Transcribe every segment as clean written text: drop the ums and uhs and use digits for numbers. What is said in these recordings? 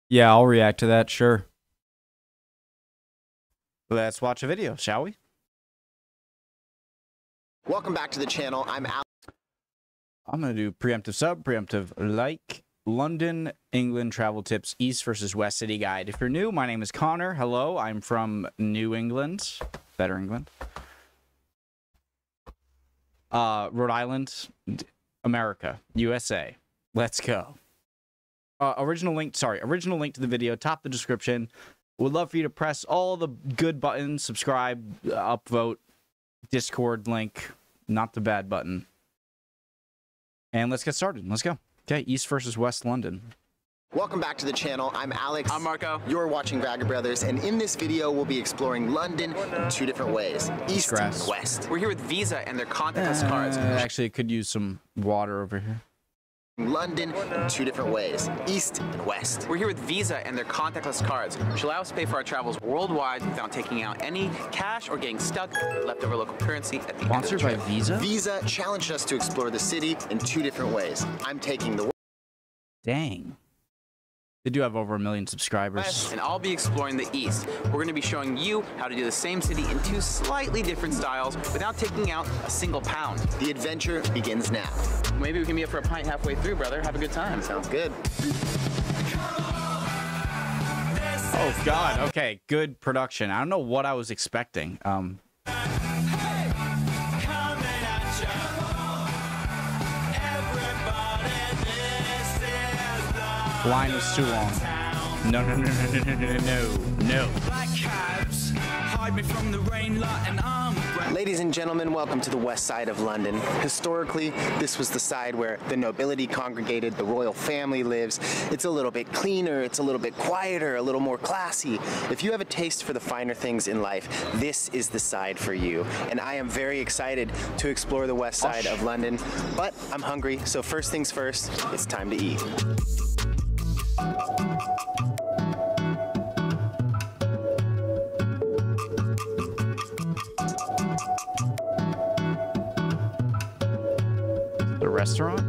Yeah, I'll react to that, sure. Let's watch a video, shall we? Welcome back to the channel. I'm going to do preemptive sub, preemptive like, London, England travel tips, East versus West City guide. If you're new, my name is Connor. Hello, I'm from New England, better England. Rhode Island, America, USA. Let's go. Original link to the video, top of the description. Would love for you to press all the good buttons, subscribe, upvote, Discord link, not the bad button. And let's get started. Let's go. Okay, East versus West London. Welcome back to the channel. I'm Alex. I'm Marco. You're watching Vagabrothers, and in this video, we'll be exploring London in two different ways, East and West. We're here with Visa and their contactless cards. Actually, it could use some water over here. London in two different ways, East and West. We're here with Visa and their contactless cards, which allow us to pay for our travels worldwide without taking out any cash or getting stuck with leftover local currency at the end of the Sponsored by trip. Visa? Visa challenged us to explore the city in two different ways. I'm taking the Dang. They do have over 1 million subscribers. West, and I'll be exploring the East. We're going to be showing you how to do the same city in two slightly different styles without taking out a single pound. The adventure begins now. Maybe we can meet up for a pint halfway through, brother. Have a good time. Sounds good. Oh, God. Okay, good production. I don't know what I was expecting. The line was too long. No. Ladies and gentlemen, welcome to the west side of London. Historically, this was the side where the nobility congregated, the royal family lives. It's a little bit cleaner, it's a little bit quieter, a little more classy. If you have a taste for the finer things in life, this is the side for you. And I am very excited to explore the west side of London, but I'm hungry, so first things first, it's time to eat. The restaurant?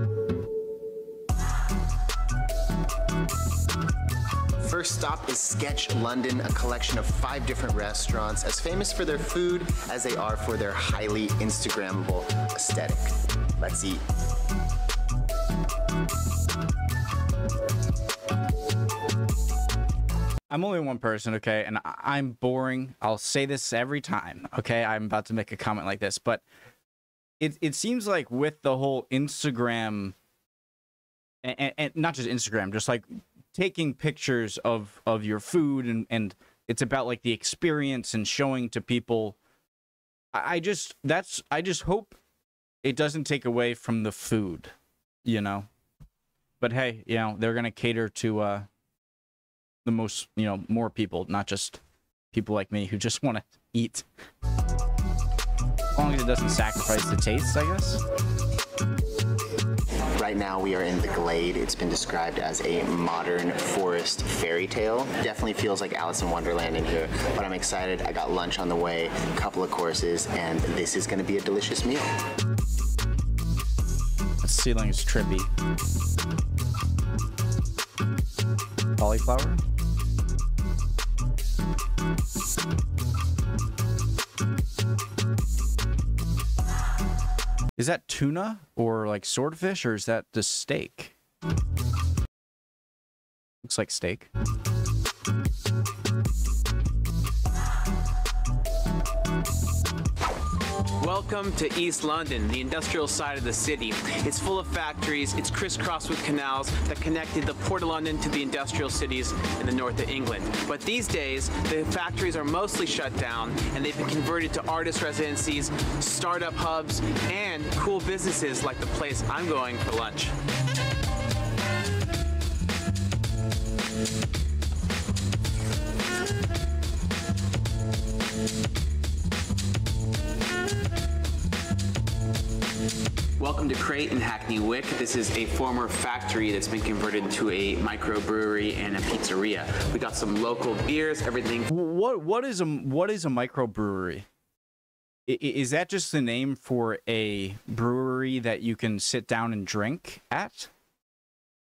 First stop is Sketch London, a collection of 5 different restaurants, as famous for their food as they are for their highly Instagrammable aesthetic. Let's eat. I'm only one person, okay, and I'm boring. I'll say this every time, okay? I'm about to make a comment like this, but it seems like with the whole Instagram, and not just Instagram, just like taking pictures of your food, and it's about like the experience and showing to people. I just hope it doesn't take away from the food, you know. But hey, you know, they're gonna cater to the most, you know, more people, not just people like me who just want to eat. As long as it doesn't sacrifice the taste, I guess. Right now we are in the Glade. It's been described as a modern forest fairy tale. Definitely feels like Alice in Wonderland in here, but I'm excited. I got lunch on the way, a couple of courses, and this is gonna be a delicious meal. The ceiling is trippy. Cauliflower? Is that tuna or like swordfish, or is that the steak? Looks like steak. Welcome to East London, the industrial side of the city. It's full of factories, it's crisscrossed with canals that connected the Port of London to the industrial cities in the north of England. But these days, the factories are mostly shut down and they've been converted to artist residencies, startup hubs, and cool businesses like the place I'm going for lunch. Welcome to Crate in Hackney Wick. This is a former factory that's been converted to a microbrewery and a pizzeria. We got some local beers, everything. What is a microbrewery? Is that just the name for a brewery that you can sit down and drink at?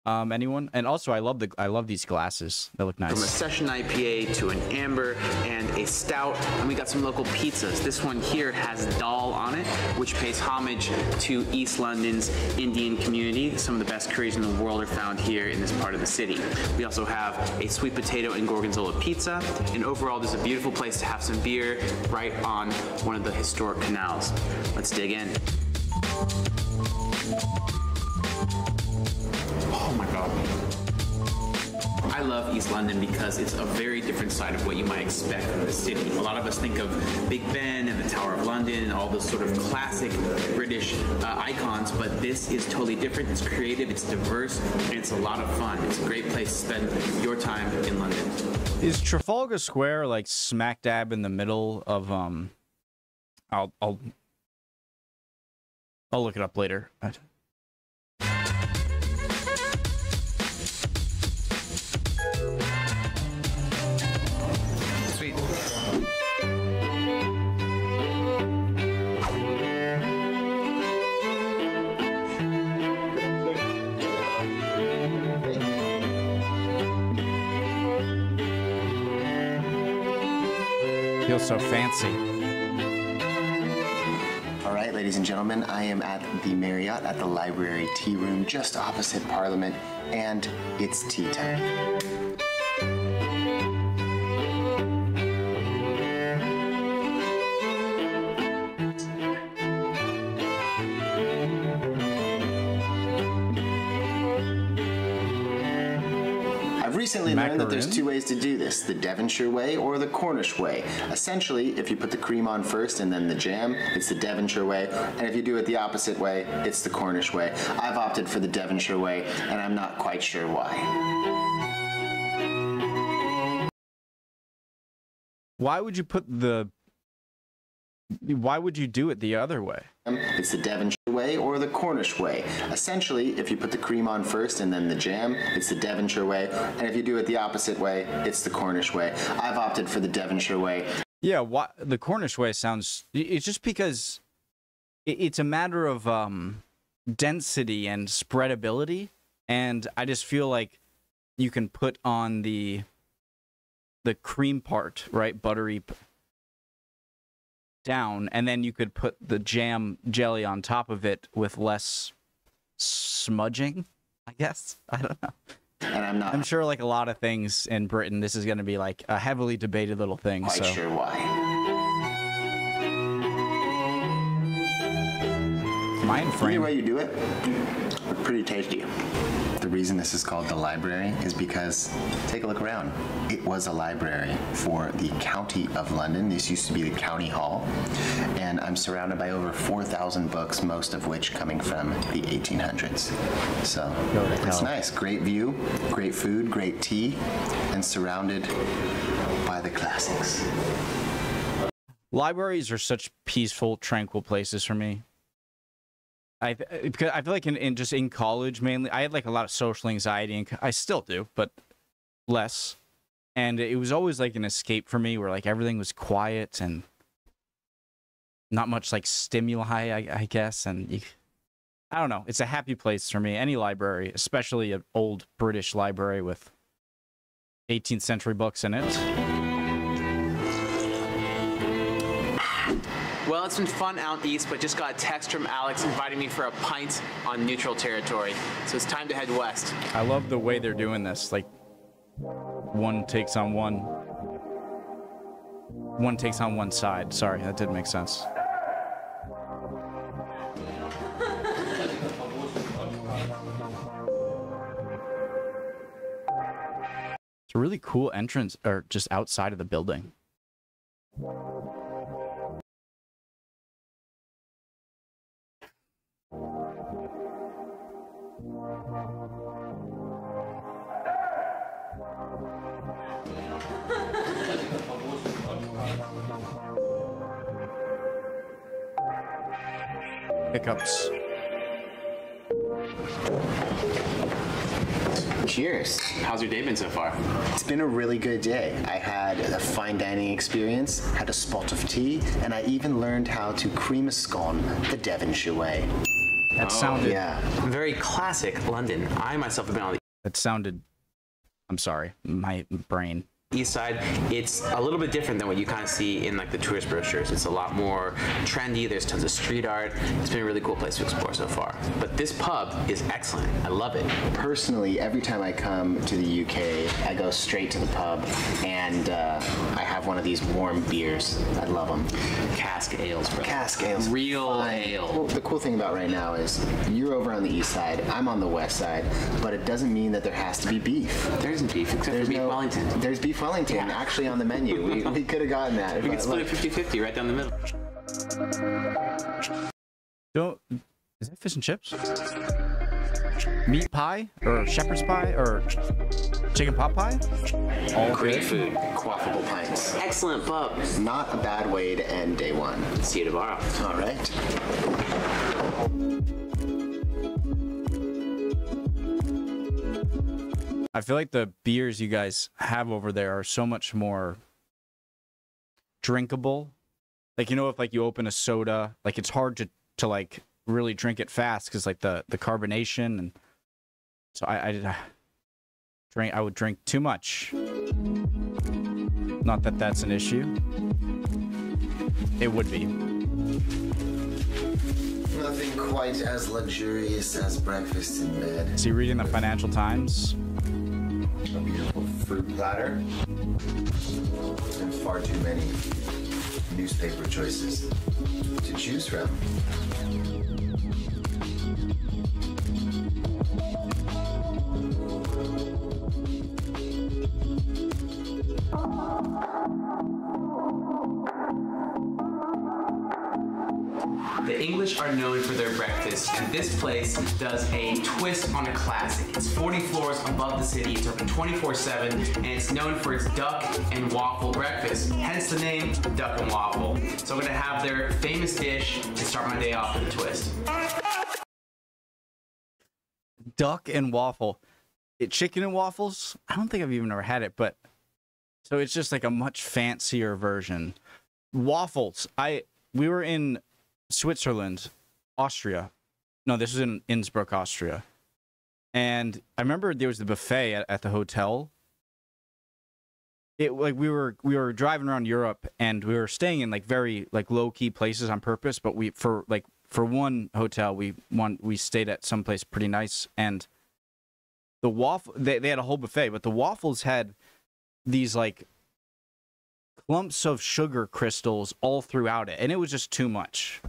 Anyone? And also, I love these glasses. They look nice. From a session IPA to an amber and a stout, and we got some local pizzas. This one here has dal on it, which pays homage to East London's Indian community. Some of the best curries in the world are found here in this part of the city. We also have a sweet potato and gorgonzola pizza, and overall, this is a beautiful place to have some beer right on one of the historic canals. Let's dig in. Oh my God. I love East London because it's a very different side of what you might expect from the city. A lot of us think of Big Ben and the Tower of London and all those sort of classic British icons, but this is totally different. It's creative, it's diverse, and it's a lot of fun. It's a great place to spend your time in London. Is Trafalgar Square like smack dab in the middle of I'll look it up later. Sweet. Feels so fancy. All right, ladies and gentlemen, I am at the Marriott at the Library Tea Room just opposite Parliament, and it's tea time. I've recently learned that there's two ways to do this, the Devonshire way or the Cornish way. Essentially, if you put the cream on first and then the jam, it's the Devonshire way, and if you do it the opposite way, it's the Cornish way. I've opted for the Devonshire way, and I'm not quite sure why. Why would you do it the other way? It's the Devonshire way or the Cornish way. Essentially, if you put the cream on first and then the jam, it's the Devonshire way, and if you do it the opposite way, it's the Cornish way. I've opted for the Devonshire way. Yeah, the Cornish way sounds... It's just because it's a matter of density and spreadability, and I just feel like you can put on the cream part, right, buttery down, and then you could put the jam jelly on top of it with less smudging, I guess. I don't know. And I'm sure, like a lot of things in Britain, this is going to be like a heavily debated little thing. Quite sure why. Mind frame. Either way you do it, it's pretty tasty. The reason this is called the library is because, take a look around. It was a library for the County of London. This used to be the County Hall. And I'm surrounded by over 4,000 books, most of which coming from the 1800s. So, it's nice. Great view, great food, great tea, and surrounded by the classics. Libraries are such peaceful, tranquil places for me. Because I feel like in college mainly, I had like a lot of social anxiety, and I still do, but less. And it was always like an escape for me, where like everything was quiet and not much like stimuli, I guess. And I don't know, it's a happy place for me. Any library, especially an old British library with 18th century books in it. Well, it's been fun out east, but just got a text from Alex inviting me for a pint on neutral territory. So it's time to head west. I love the way they're doing this. Like, one takes on one side. Sorry, that didn't make sense. It's a really cool entrance, or just outside of the building. Hiccups. Cheers. How's your day been so far? It's been a really good day. I had a fine dining experience, had a spot of tea, and I even learned how to cream a scone the Devonshire way. That sounded. Yeah. Very classic London. I myself have been on the That sounded. I'm sorry, my brain. east side. It's a little bit different than what you kind of see in like the tourist brochures. It's a lot more trendy. There's tons of street art. It's been a really cool place to explore so far. But this pub is excellent. I love it. Personally, every time I come to the UK, I go straight to the pub and I have one of these warm beers. I love them. Cask ales, bro. Cask ales. Real ale. Well, the cool thing about right now is you're over on the east side, I'm on the west side, but it doesn't mean that there has to be beef. There isn't beef, except for beef Wellington. There's beef Wellington actually on the menu. We could have gotten that. We could split it 50-50 right down the middle. Is that fish and chips? Meat pie or shepherd's pie or chicken pot pie? All Great good. food. Quaffable pints. Excellent pub. Not a bad way to end day one. See you tomorrow. All right. I feel like the beers you guys have over there are so much more drinkable. Like, you know, if like you open a soda, like it's hard to like really drink it fast because like the carbonation, and so I would drink too much. Not that that's an issue. It would be. Nothing quite as luxurious as breakfast in bed. Is he reading the Financial Times? A beautiful fruit platter. And far too many newspaper choices to choose from. The English are known for their breakfast, and this place does a twist on a classic. It's 40 floors above the city, it's open 24/7, and it's known for its duck and waffle breakfast, hence the name Duck and Waffle. So I'm gonna have their famous dish and start my day off with a twist. Duck and waffle. Chicken and waffles? I don't think I've even ever had it, but so it's just like a much fancier version. Waffles. We were in Switzerland, Austria. No, this was in Innsbruck, Austria. And I remember there was the buffet at the hotel. It like we were driving around Europe and we were staying in like very like low key places on purpose, but for one hotel we stayed at some place pretty nice, and the waffle they had a whole buffet, but the waffles had these like clumps of sugar crystals all throughout it, and it was just too much.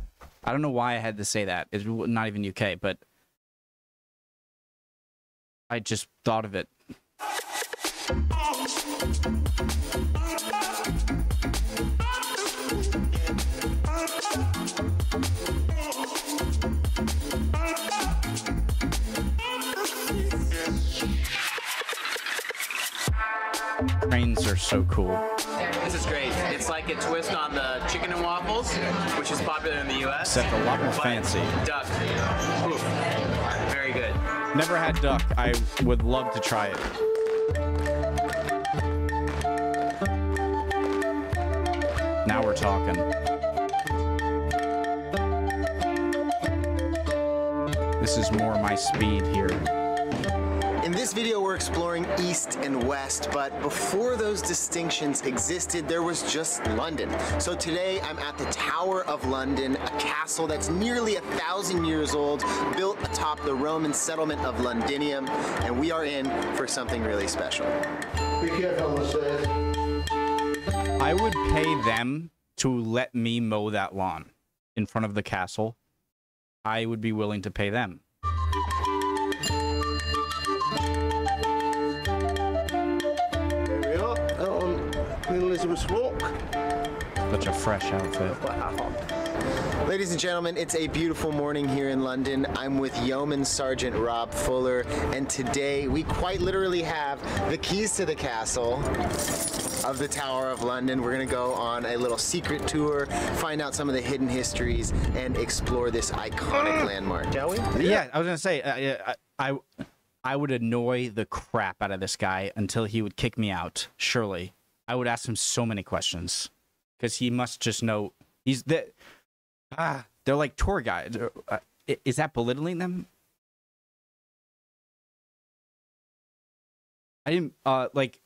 I don't know why I had to say that. It's not even UK, but I just thought of it. Trains are so cool. This is great. It's like a twist on the chicken and waffles, which is popular in the US. Except a lot more fancy. Duck. Ooh. Very good. Never had duck. I would love to try it. Now we're talking. This is more my speed here. In this video, we're exploring East and West, but before those distinctions existed, there was just London. So today, I'm at the Tower of London, a castle that's nearly 1,000 years old, built atop the Roman settlement of Londinium, and we are in for something really special. Be careful on the stairs. I would pay them to let me mow that lawn in front of the castle. I would be willing to pay them. Queen Elizabeth's Walk. Such a fresh outfit. Ladies and gentlemen, it's a beautiful morning here in London. I'm with Yeoman Sergeant Rob Fuller, and today we quite literally have the keys to the castle of the Tower of London. We're gonna go on a little secret tour, find out some of the hidden histories, and explore this iconic landmark. Shall we? Yeah, I was gonna say, I would annoy the crap out of this guy until he would kick me out. Surely, I would ask him so many questions because he must just know they're like tour guides. is that belittling them? I didn't like.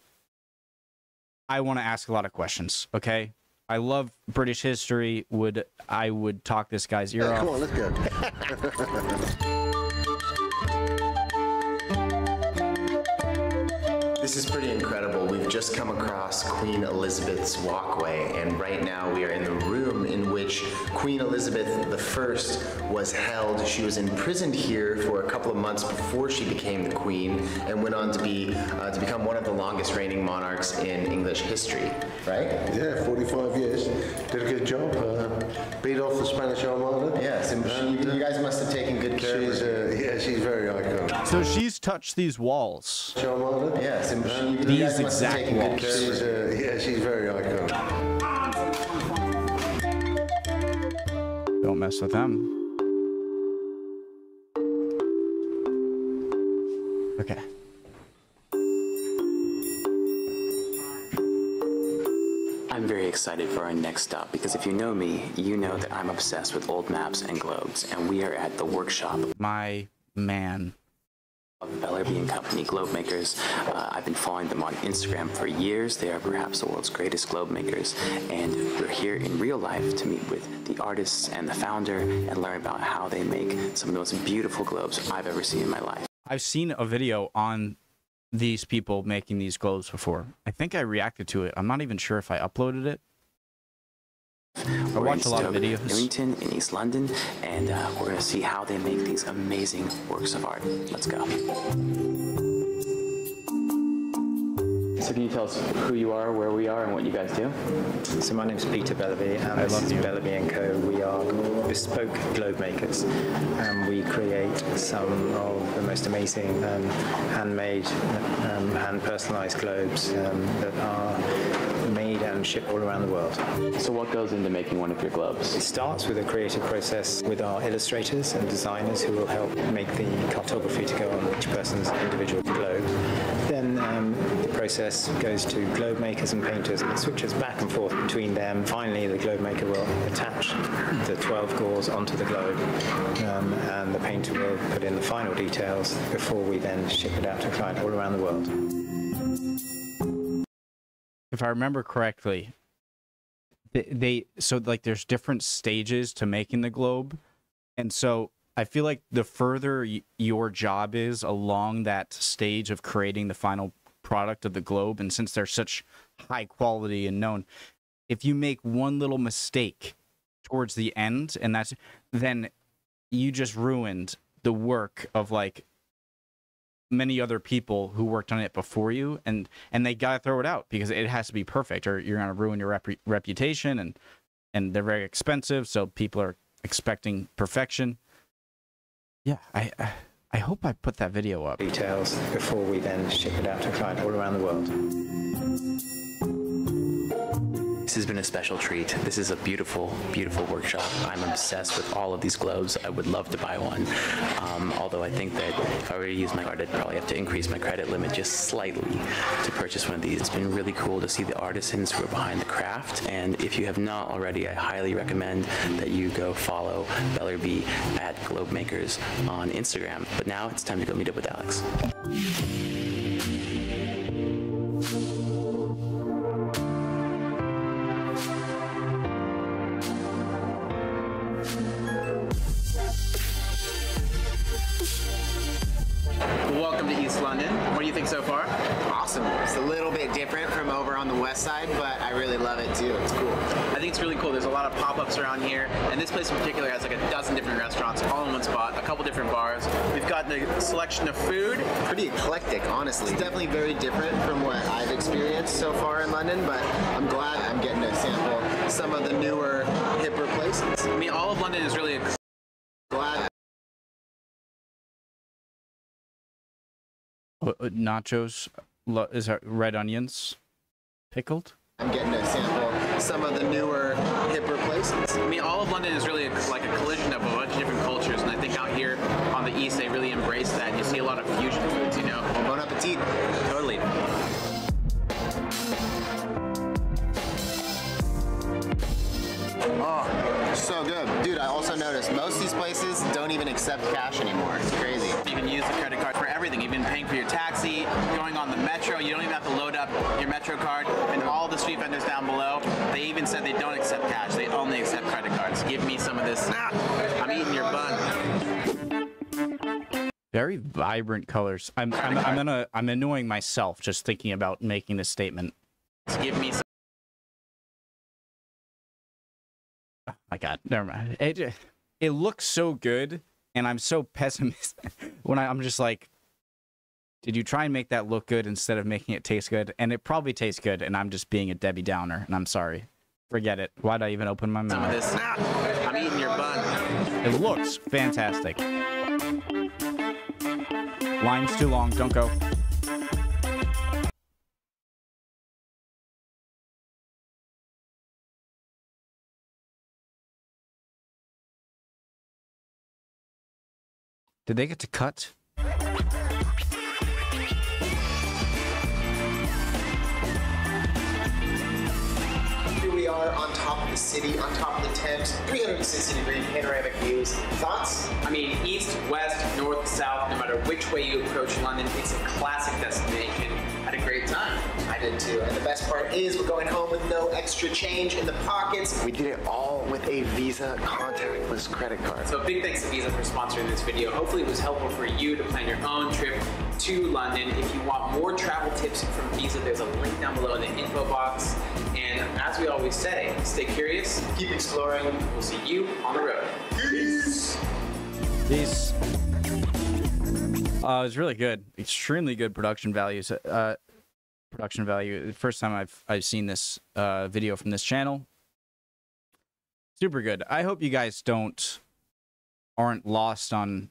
I want to ask a lot of questions. Okay, I love British history. I would talk this guy's ear off. Come on, let's go. This is pretty incredible. We've just come across Queen Elizabeth's walkway, and right now we are in the room in which Queen Elizabeth I was held. She was imprisoned here for a couple of months before she became the queen, and went on to become one of the longest reigning monarchs in English history. Right? Yeah, 45 years. Did a good job. Beat off the Spanish Armada. Yes, and you guys must have taken good care of her. Yeah, she's very iconic. So she's touched these walls. Armada. Yes, and these exact walls. Yeah, she's very iconic. Don't mess with them. Okay. I'm very excited for our next stop because if you know me, you know that I'm obsessed with old maps and globes, and we are at the workshop My man. of Bellerby and Company globe makers. I've been following them on Instagram for years. They are perhaps the world's greatest globe makers, and we're here in real life to meet with the artists and the founder and learn about how they make some of the most beautiful globes I've ever seen in my life. I've seen a video on these people making these globes before. I think I reacted to it. I'm not even sure if I uploaded it. I watch a lot of videos. Newington in East London, and we're going to see how they make these amazing works of art. Let's go. So can you tell us who you are, where we are, and what you guys do? So my name's Peter Bellaby, and this is Bellaby & Co. We are bespoke globe makers, and we create some of the most amazing handmade, hand-personalized globes that are made and shipped all around the world. So what goes into making one of your globes? It starts with a creative process with our illustrators and designers who will help make the cartography to go on each person's individual globe. Then the process goes to globe makers and painters, and it switches back and forth between them. Finally, the globe maker will attach the 12 gauze onto the globe, and the painter will put in the final details before we then ship it out to a client all around the world. If I remember correctly, so like there's different stages to making the globe, and so I feel like the further your job is along that stage of creating the final product of the globe, and since they're such high quality and known, if you make one little mistake towards the end, and then you just ruined the work of like many other people who worked on it before you, and they gotta throw it out because it has to be perfect, or you're gonna ruin your reputation, and they're very expensive, so people are expecting perfection. Yeah, I hope I put that video up. Details before we then ship it out to a client all around the world. This has been a special treat. This is a beautiful, beautiful workshop. I'm obsessed with all of these globes. I would love to buy one. Although I think that if I were to use my card, I'd probably have to increase my credit limit just slightly to purchase one of these. It's been really cool to see the artisans who are behind the craft. And if you have not already, I highly recommend that you go follow Bellerby at Globe Makers on Instagram. But now it's time to go meet up with Alex. Welcome to East London. What do you think so far? Awesome. It's a little bit different from over on the west side, but I really love it too. It's cool. I think it's really cool. There's a lot of pop-ups around here, and this place in particular has like a dozen different restaurants all in one spot, a couple different bars. We've got a selection of food. Pretty eclectic, honestly. It's definitely very different from what I've experienced so far in London, but I'm glad I'm getting to sample some of the newer, hipper places. I mean, all of London is really Glad. Nachos, is that red onions, pickled? I'm getting to sample some of the newer, hipper places. I mean, all of London is really like a collision of a bunch of different cultures, and I think out here on the east they really embrace that. And you see a lot of fusion foods, you know? Bon appetit. Totally. Oh, so good. Dude, I also noticed most of these places don't even accept cash anymore. It's crazy. You can use the credit card for everything, even paying for your taxi, going on the metro. You don't even have to load up your metro card. And all the street vendors down below, they even said they don't accept cash. They only accept credit cards. Give me some of this. I'm eating your bun. Very vibrant colors. I'm annoying myself just thinking about making this statement. Give me some. Oh my God, never mind. It looks so good, and I'm so pessimistic when I'm just like, did you try and make that look good instead of making it taste good? And it probably tastes good, and I'm just being a Debbie Downer, and I'm sorry. Forget it. Why'd I even open my mouth? Some of this. I'm eating your bun. It looks fantastic. Line's too long. Don't go. Did they get to cut? Here we are on top of the city, on top of the Thames, 360-degree panoramic views. Thoughts? I mean, east, west, north, south, no matter which way you approach London, it's a classic destination. Had a great time. I did too. And the best part is we're going home with no extra change in the pockets. We did it all with a Visa contactless credit card. So big thanks to Visa for sponsoring this video. Hopefully it was helpful for you to plan your own trip to London. If you want more travel tips from Visa, there's a link down below in the info box. And as we always say, stay curious, keep exploring. We'll see you on the road. Peace. Peace. It was really good. Extremely good production values. Production value. The first time I've seen this video from this channel. Super good. I hope you guys aren't lost on.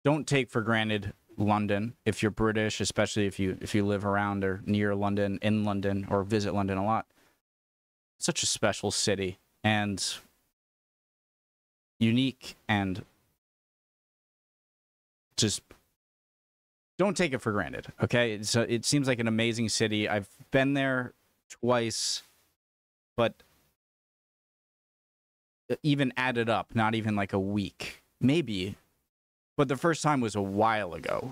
Don't take for granted London if you're British, especially if you live around or near London, in London, or visit London a lot. Such a special city and unique, and just don't take it for granted, okay? It seems like an amazing city. I've been there twice, but even added up, not even like a week, maybe. But the first time was a while ago. It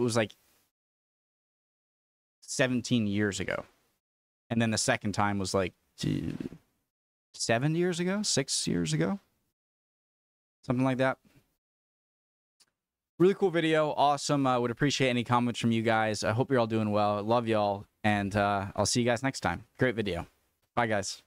was like 17 years ago. And then the second time was like 7 years ago, 6 years ago. Something like that. Really cool video. Awesome. I would appreciate any comments from you guys. I hope you're all doing well. Love y'all. And I'll see you guys next time. Great video. Bye, guys.